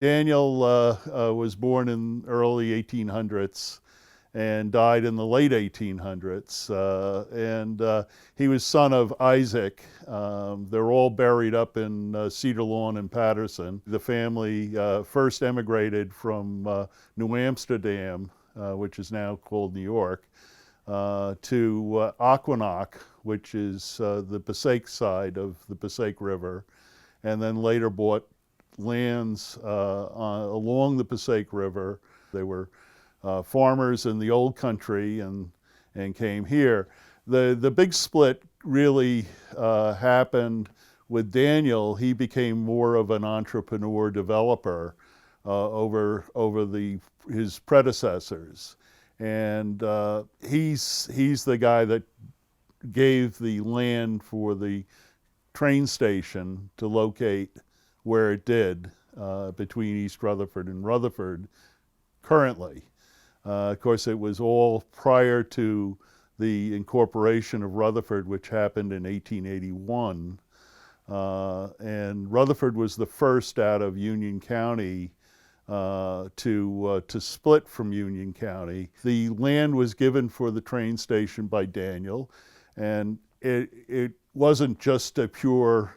Daniel was born in early 1800s and died in the late 1800s. He was son of Isaac. They're all buried up in Cedar Lawn in Paterson. The family first emigrated from New Amsterdam, which is now called New York, to Aquanock, which is the Passaic side of the Passaic River, and then later bought lands along the Passaic River. They were farmers in the old country and came here. The big split really happened with Daniel. He became more of an entrepreneur developer over his predecessors. And he's the guy that gave the land for the train station to locate where it did between East Rutherford and Rutherford currently. Of course, it was all prior to the incorporation of Rutherford, which happened in 1881. And Rutherford was the first out of Union County to split from Union County. The land was given for the train station by Daniel, and it wasn't just a pure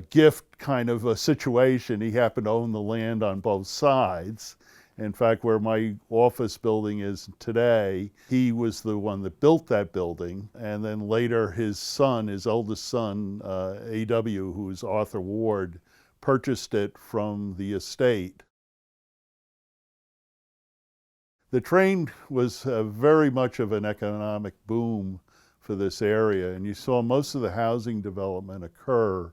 gift kind of a situation. He happened to own the land on both sides. In fact, where my office building is today, he was the one that built that building. And then later his son, his eldest son, A.W., who is Arthur Ward, purchased it from the estate. The train was very much of an economic boom for this area, and you saw most of the housing development occur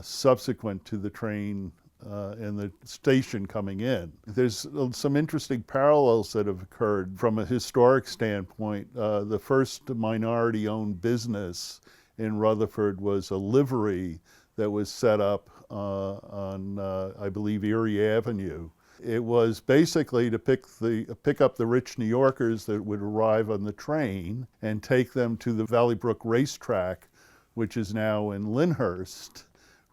subsequent to the train and the station coming in. There's some interesting parallels that have occurred from a historic standpoint. The first minority-owned business in Rutherford was a livery that was set up on, I believe, Erie Avenue. It was basically to pick up the rich New Yorkers that would arrive on the train and take them to the Valley Brook racetrack, which is now in Lyndhurst,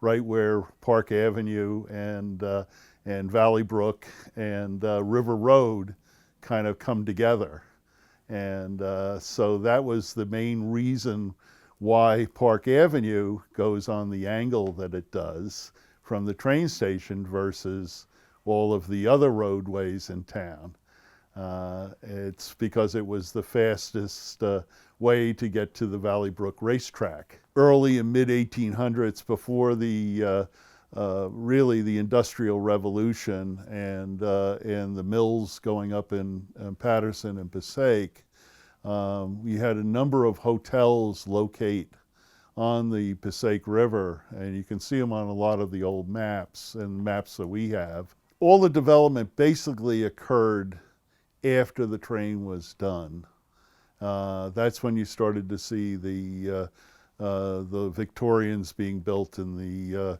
right where Park Avenue and Valley Brook and River Road kind of come together. And so that was the main reason why Park Avenue goes on the angle that it does from the train station versus all of the other roadways in town. It's because it was the fastest way to get to the Valley Brook racetrack. Early and mid 1800s, before the really the Industrial Revolution and the mills going up in Paterson and Passaic, we had a number of hotels locate on the Passaic River, and you can see them on a lot of the old maps and maps that we have. All the development basically occurred after the train was done. That's when you started to see the Victorians being built in the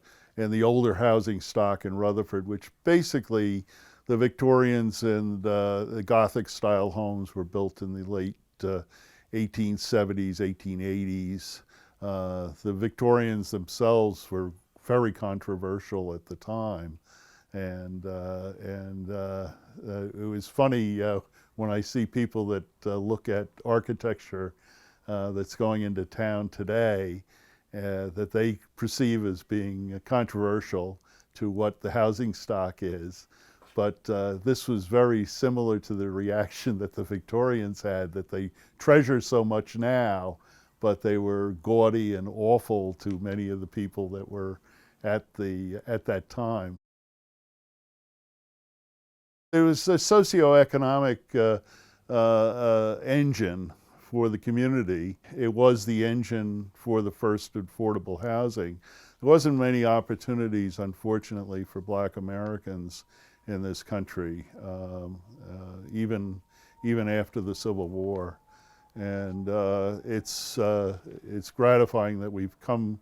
older housing stock in Rutherford, which basically the Victorians and the Gothic style homes were built in the late 1870s, 1880s. The Victorians themselves were very controversial at the time. And it was funny when I see people that look at architecture that's going into town today that they perceive as being controversial to what the housing stock is. But this was very similar to the reaction that the Victorians had, that they treasure so much now, but they were gaudy and awful to many of the people that were at that time. It was a socioeconomic engine for the community. It was the engine for the first affordable housing. There wasn't many opportunities, unfortunately, for Black Americans in this country, even after the Civil War. And it's gratifying that we've come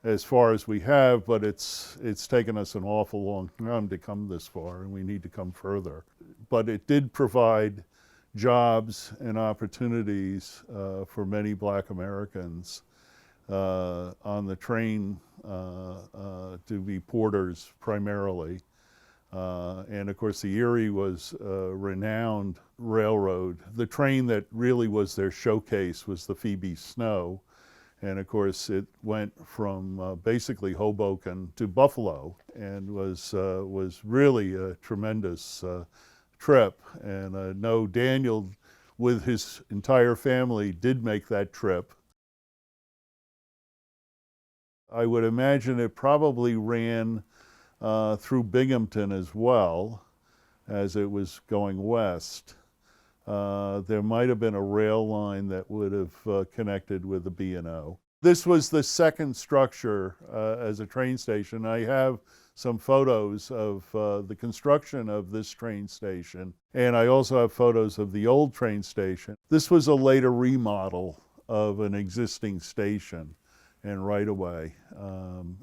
as far as we have, but it's taken us an awful long time to come this far, and we need to come further. But it did provide jobs and opportunities for many Black Americans on the train to be porters primarily. And of course, the Erie was a renowned railroad. The train that really was their showcase was the Phoebe Snow. And of course, it went from basically Hoboken to Buffalo, and was really a tremendous trip. And I know Daniel, with his entire family, did make that trip. I would imagine it probably ran through Binghamton as well, as it was going west. There might have been a rail line that would have connected with the B&O. This was the second structure as a train station. I have some photos of the construction of this train station, and I also have photos of the old train station. This was a later remodel of an existing station and right-of-way,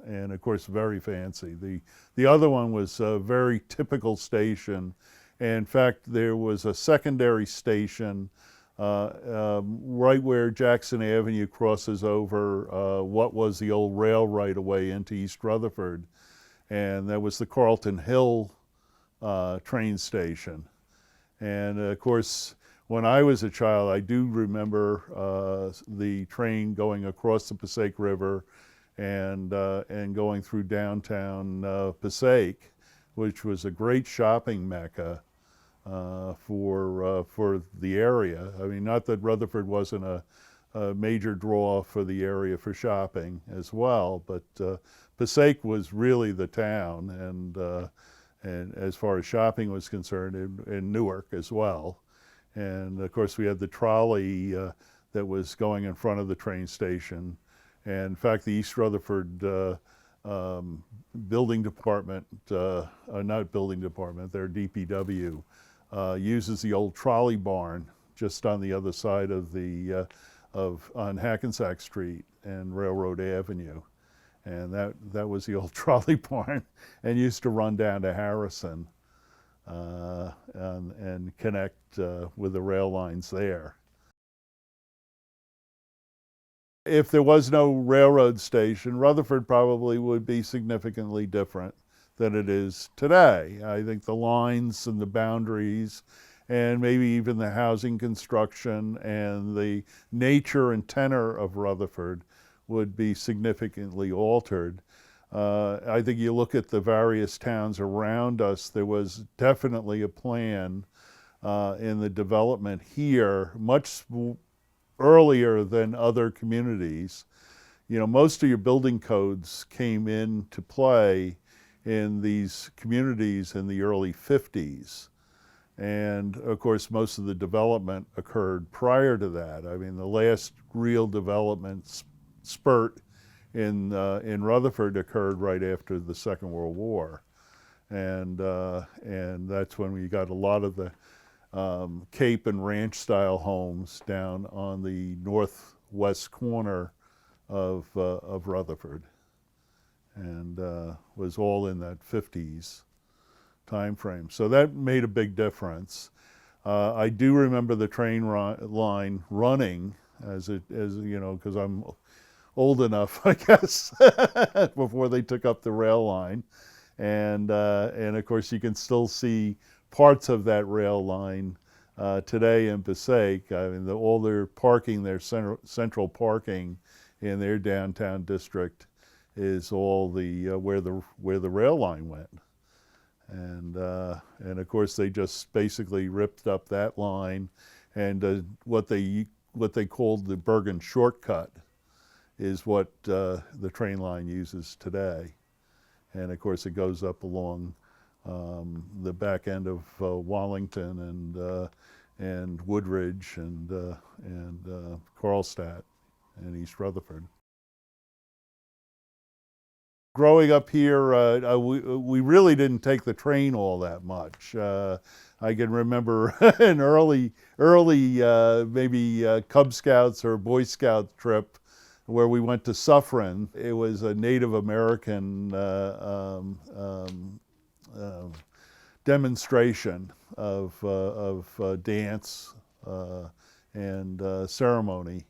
and of course very fancy. The other one was a very typical station. In fact, there was a secondary station right where Jackson Avenue crosses over what was the old rail right-of-way into East Rutherford, and that was the Carlton Hill train station. And of course, when I was a child, I do remember the train going across the Passaic River and going through downtown Passaic, which was a great shopping mecca for the area. I mean, not that Rutherford wasn't a major draw for the area for shopping as well, but Passaic was really the town, and as far as shopping was concerned, in Newark as well. And of course, we had the trolley that was going in front of the train station. And in fact, the East Rutherford building department, not building department, their DPW, uses the old trolley barn just on the other side of on Hackensack Street and Railroad Avenue. And that was the old trolley barn, and used to run down to Harrison and connect with the rail lines there. If there was no railroad station, Rutherford probably would be significantly different than it is today. I think the lines and the boundaries, and maybe even the housing construction and the nature and tenor of Rutherford would be significantly altered. I think you look at the various towns around us, there was definitely a plan in the development here much earlier than other communities. You know, most of your building codes came into play in these communities in the early 50s. And of course, most of the development occurred prior to that. I mean, the last real development spurt in Rutherford occurred right after the Second World War. And that's when we got a lot of the Cape and ranch style homes down on the northwest corner of Rutherford, and was all in that 50s time frame. So that made a big difference. I do remember the train line running as you know, because I'm old enough, I guess, before they took up the rail line, and of course you can still see parts of that rail line today in Passaic. I mean, all their parking, their central parking in their downtown district, is all the where the rail line went, and of course they just basically ripped up that line, and what they called the Bergen shortcut is what the train line uses today, and of course it goes up along the back end of Wallington and Woodridge and Carlstadt and East Rutherford. Growing up here, we really didn't take the train all that much. I can remember an early maybe Cub Scouts or Boy Scout trip where we went to Suffern. It was a Native American demonstration of dance and ceremony.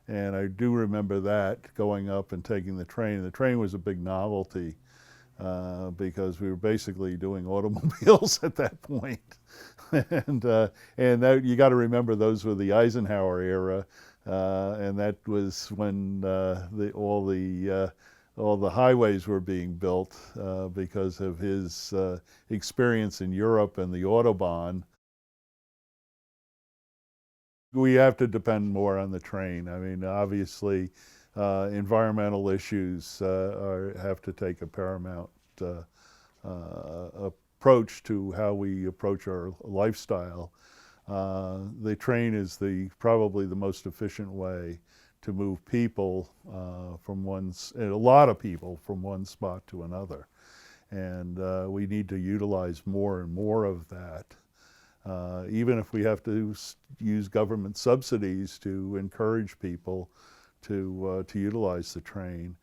And I do remember that, going up and taking the train. The train was a big novelty. because we were basically doing automobiles at that point. and that, you got to remember, those were the Eisenhower era, and that was when all the highways were being built because of his experience in Europe and the Autobahn. We have to depend more on the train. I mean, obviously, environmental issues have to take a paramount approach to how we approach our lifestyle. The train is probably the most efficient way to move people a lot of people from one spot to another. And we need to utilize more and more of that. Even if we have to use government subsidies to encourage people to utilize the train.